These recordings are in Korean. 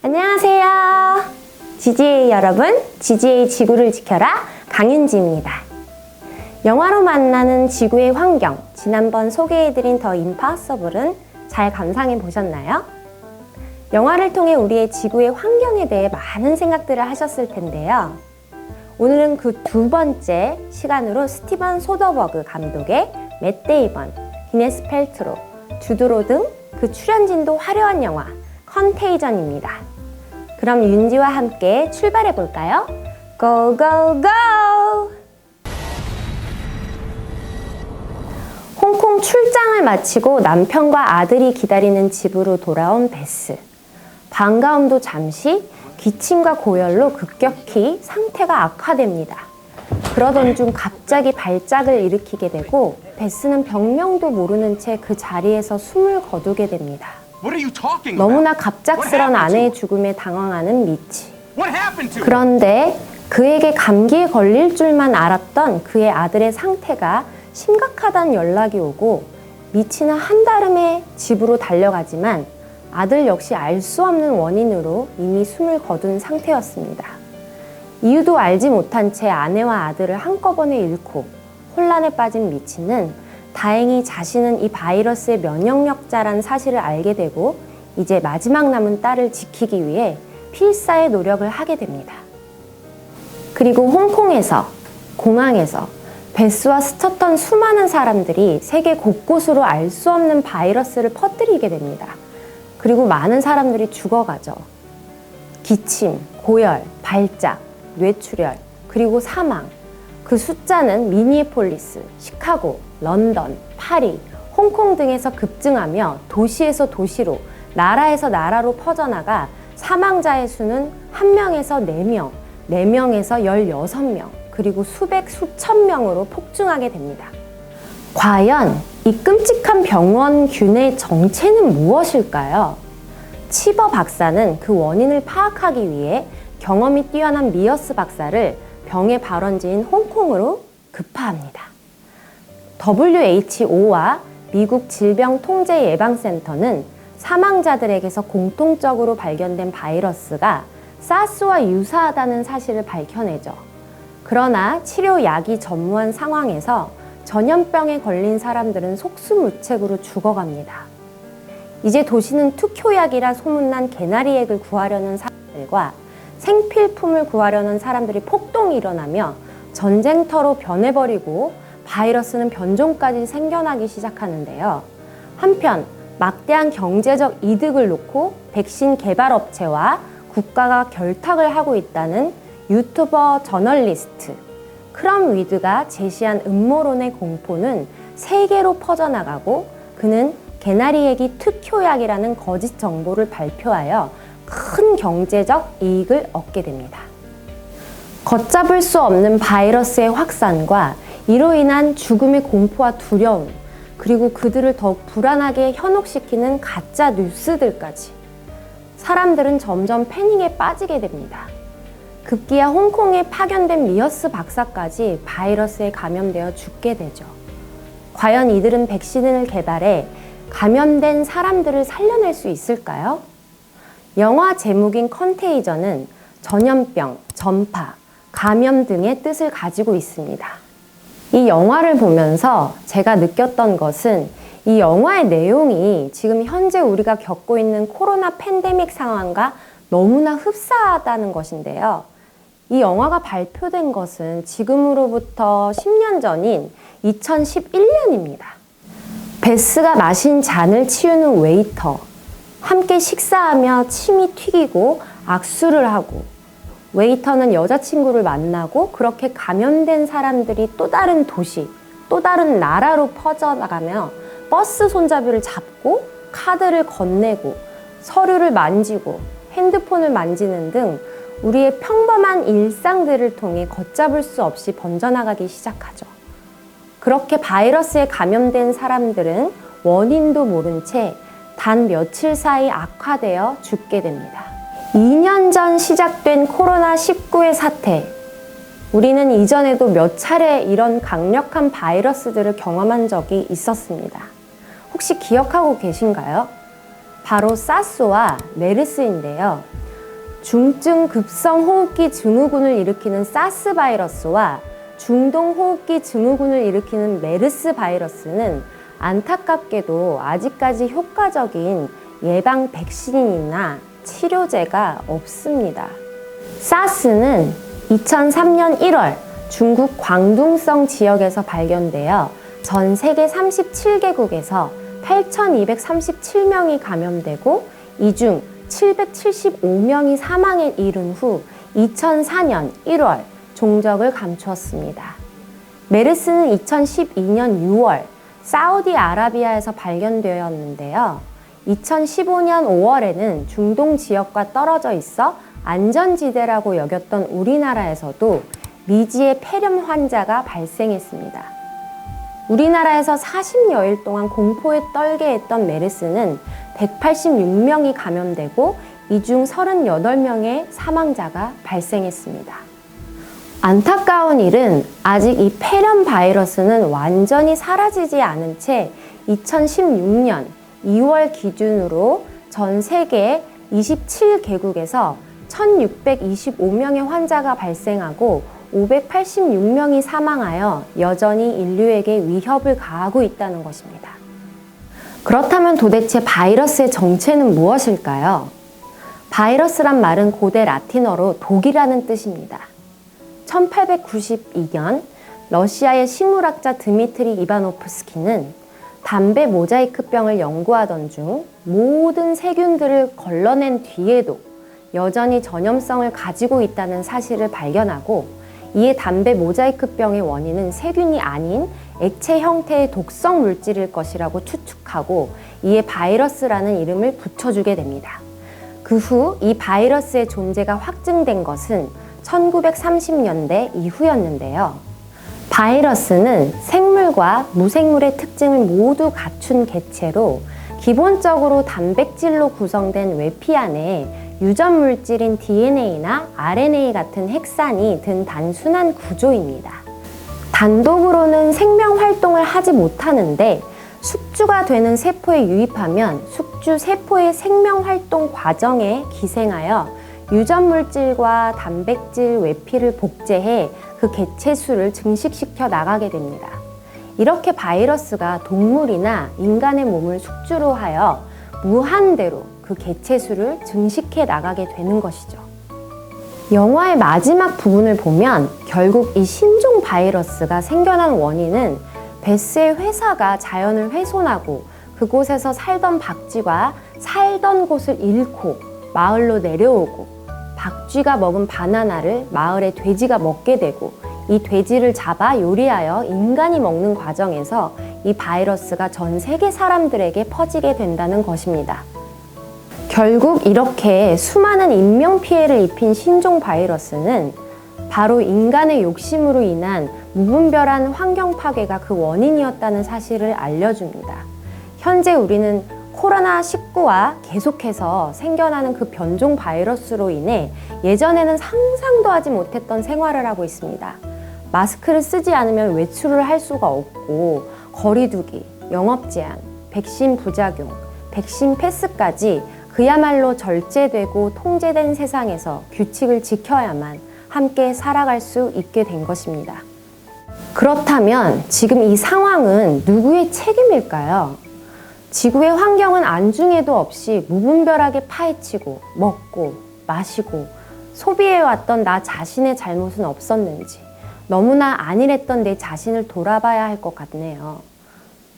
안녕하세요. GGA 여러분, GGA 지구를 지켜라 강윤지입니다. 영화로 만나는 지구의 환경, 지난번 소개해드린 더 임파서블은 잘 감상해 보셨나요? 영화를 통해 우리의 지구의 환경에 대해 많은 생각들을 하셨을 텐데요. 오늘은 그 두 번째 시간으로 스티븐 소더버그 감독의 맷 데이먼, 기네스 펠트로, 주드로 등 그 출연진도 화려한 영화 컨테이전입니다. 그럼 윤지와 함께 출발해 볼까요? 고! 홍콩 출장을 마치고 남편과 아들이 기다리는 집으로 돌아온 베스. 반가움도 잠시 기침과 고열로 급격히 상태가 악화됩니다. 그러던 중 갑자기 발작을 일으키게 되고 베스는 병명도 모르는 채 그 자리에서 숨을 거두게 됩니다. 너무나 갑작스런 아내의 죽음에 당황하는 미치. 그런데 그에게 감기에 걸릴 줄만 알았던 그의 아들의 상태가 심각하다는 연락이 오고 미치는 한달음에 집으로 달려가지만 아들 역시 알 수 없는 원인으로 이미 숨을 거둔 상태였습니다. 이유도 알지 못한 채 아내와 아들을 한꺼번에 잃고 혼란에 빠진 미치는 다행히 자신은 이 바이러스의 면역력자라는 사실을 알게 되고 이제 마지막 남은 딸을 지키기 위해 필사의 노력을 하게 됩니다. 그리고 홍콩에서, 공항에서 베스와 스쳤던 수많은 사람들이 세계 곳곳으로 알 수 없는 바이러스를 퍼뜨리게 됩니다. 그리고 많은 사람들이 죽어가죠. 기침, 고열, 발작, 뇌출혈, 그리고 사망. 그 숫자는 미니애폴리스, 시카고, 런던, 파리, 홍콩 등에서 급증하며 도시에서 도시로, 나라에서 나라로 퍼져나가 사망자의 수는 1명에서 4명, 4명에서 16명, 그리고 수백, 수천 명으로 폭증하게 됩니다. 과연 이 끔찍한 병원균의 정체는 무엇일까요? 치버 박사는 그 원인을 파악하기 위해 경험이 뛰어난 미어스 박사를 병의 발원지인 홍콩으로 급파합니다. WHO와 미국 질병통제예방센터는 사망자들에게서 공통적으로 발견된 바이러스가 사스와 유사하다는 사실을 밝혀내죠. 그러나 치료약이 전무한 상황에서 전염병에 걸린 사람들은 속수무책으로 죽어갑니다. 이제 도시는 투표약이라 소문난 개나리액을 구하려는 사람들과 생필품을 구하려는 사람들이 폭동이 일어나며 전쟁터로 변해버리고 바이러스는 변종까지 생겨나기 시작하는데요. 한편 막대한 경제적 이득을 놓고 백신 개발 업체와 국가가 결탁을 하고 있다는 유튜버 저널리스트 크럼 위드가 제시한 음모론의 공포는 세계로 퍼져나가고 그는 개나리액이 특효약이라는 거짓 정보를 발표하여 큰 경제적 이익을 얻게 됩니다. 걷잡을 수 없는 바이러스의 확산과 이로 인한 죽음의 공포와 두려움, 그리고 그들을 더욱 불안하게 현혹시키는 가짜 뉴스들까지 사람들은 점점 패닉에 빠지게 됩니다. 급기야 홍콩에 파견된 미어스 박사까지 바이러스에 감염되어 죽게 되죠. 과연 이들은 백신을 개발해 감염된 사람들을 살려낼 수 있을까요? 영화 제목인 컨테이전은 전염병, 전파, 감염 등의 뜻을 가지고 있습니다. 이 영화를 보면서 제가 느꼈던 것은 이 영화의 내용이 지금 현재 우리가 겪고 있는 코로나 팬데믹 상황과 너무나 흡사하다는 것인데요. 이 영화가 발표된 것은 지금으로부터 10년 전인 2011년입니다. 베스가 마신 잔을 치우는 웨이터, 함께 식사하며 침이 튀기고 악수를 하고 웨이터는 여자친구를 만나고 그렇게 감염된 사람들이 또 다른 도시, 또 다른 나라로 퍼져나가며 버스 손잡이를 잡고 카드를 건네고 서류를 만지고 핸드폰을 만지는 등 우리의 평범한 일상들을 통해 걷잡을 수 없이 번져나가기 시작하죠. 그렇게 바이러스에 감염된 사람들은 원인도 모른 채 단 며칠 사이 악화되어 죽게 됩니다. 2년 전 시작된 코로나19의 사태. 우리는 이전에도 몇 차례 이런 강력한 바이러스들을 경험한 적이 있었습니다. 혹시 기억하고 계신가요? 바로 사스와 메르스인데요. 중증 급성 호흡기 증후군을 일으키는 사스 바이러스와 중동 호흡기 증후군을 일으키는 메르스 바이러스는 안타깝게도 아직까지 효과적인 예방 백신이나 치료제가 없습니다. 사스는 2003년 1월 중국 광둥성 지역에서 발견되어 전 세계 37개국에서 8,237명이 감염되고 이 중 775명이 사망에 이른 후 2004년 1월 종적을 감추었습니다. 메르스는 2012년 6월 사우디아라비아에서 발견되었는데요. 2015년 5월에는 중동 지역과 떨어져 있어 안전지대라고 여겼던 우리나라에서도 미지의 폐렴 환자가 발생했습니다. 우리나라에서 40여일 동안 공포에 떨게 했던 메르스는 186명이 감염되고 이 중 38명의 사망자가 발생했습니다. 안타까운 일은 아직 이 폐렴 바이러스는 완전히 사라지지 않은 채 2016년 2월 기준으로 전 세계 27개국에서 1,625명의 환자가 발생하고 586명이 사망하여 여전히 인류에게 위협을 가하고 있다는 것입니다. 그렇다면 도대체 바이러스의 정체는 무엇일까요? 바이러스란 말은 고대 라틴어로 독이라는 뜻입니다. 1892년 러시아의 식물학자 드미트리 이바노프스키는 담배 모자이크병을 연구하던 중 모든 세균들을 걸러낸 뒤에도 여전히 전염성을 가지고 있다는 사실을 발견하고 이에 담배 모자이크병의 원인은 세균이 아닌 액체 형태의 독성 물질일 것이라고 추측하고 이에 바이러스라는 이름을 붙여주게 됩니다. 그 후 이 바이러스의 존재가 확증된 것은 1930년대 이후였는데요. 바이러스는 생물과 무생물의 특징을 모두 갖춘 개체로 기본적으로 단백질로 구성된 외피 안에 유전 물질인 DNA나 RNA 같은 핵산이 든 단순한 구조입니다. 단독으로는 생명 활동을 하지 못하는데 숙주가 되는 세포에 유입하면 숙주 세포의 생명 활동 과정에 기생하여 유전 물질과 단백질 외피를 복제해 그 개체수를 증식시켜 나가게 됩니다. 이렇게 바이러스가 동물이나 인간의 몸을 숙주로 하여 무한대로 그 개체수를 증식해 나가게 되는 것이죠. 영화의 마지막 부분을 보면 결국 이 신종 바이러스가 생겨난 원인은 베스의 회사가 자연을 훼손하고 그곳에서 살던 박쥐가 살던 곳을 잃고 마을로 내려오고 박쥐가 먹은 바나나를 마을의 돼지가 먹게 되고 이 돼지를 잡아 요리하여 인간이 먹는 과정에서 이 바이러스가 전 세계 사람들에게 퍼지게 된다는 것입니다. 결국 이렇게 수많은 인명피해를 입힌 신종 바이러스는 바로 인간의 욕심으로 인한 무분별한 환경 파괴가 그 원인이었다는 사실을 알려줍니다. 현재 우리는 코로나19와 계속해서 생겨나는 그 변종 바이러스로 인해 예전에는 상상도 하지 못했던 생활을 하고 있습니다. 마스크를 쓰지 않으면 외출을 할 수가 없고 거리두기, 영업 제한, 백신 부작용, 백신 패스까지 그야말로 절제되고 통제된 세상에서 규칙을 지켜야만 함께 살아갈 수 있게 된 것입니다. 그렇다면 지금 이 상황은 누구의 책임일까요? 지구의 환경은 안중에도 없이 무분별하게 파헤치고 먹고 마시고 소비해왔던 나 자신의 잘못은 없었는지 너무나 안일했던 내 자신을 돌아봐야 할 것 같네요.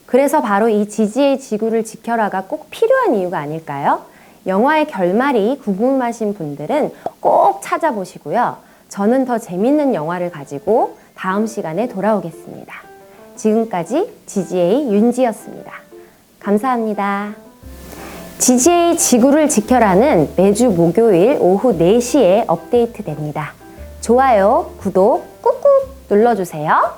그래서 바로 이 지지의 지구를 지켜라가 꼭 필요한 이유가 아닐까요? 영화의 결말이 궁금하신 분들은 꼭 찾아보시고요. 저는 더 재밌는 영화를 가지고 다음 시간에 돌아오겠습니다. 지금까지 GGA 윤지였습니다. 감사합니다. GGA 지구를 지켜라는 매주 목요일 오후 4시에 업데이트 됩니다. 좋아요, 구독 꾹꾹 눌러주세요.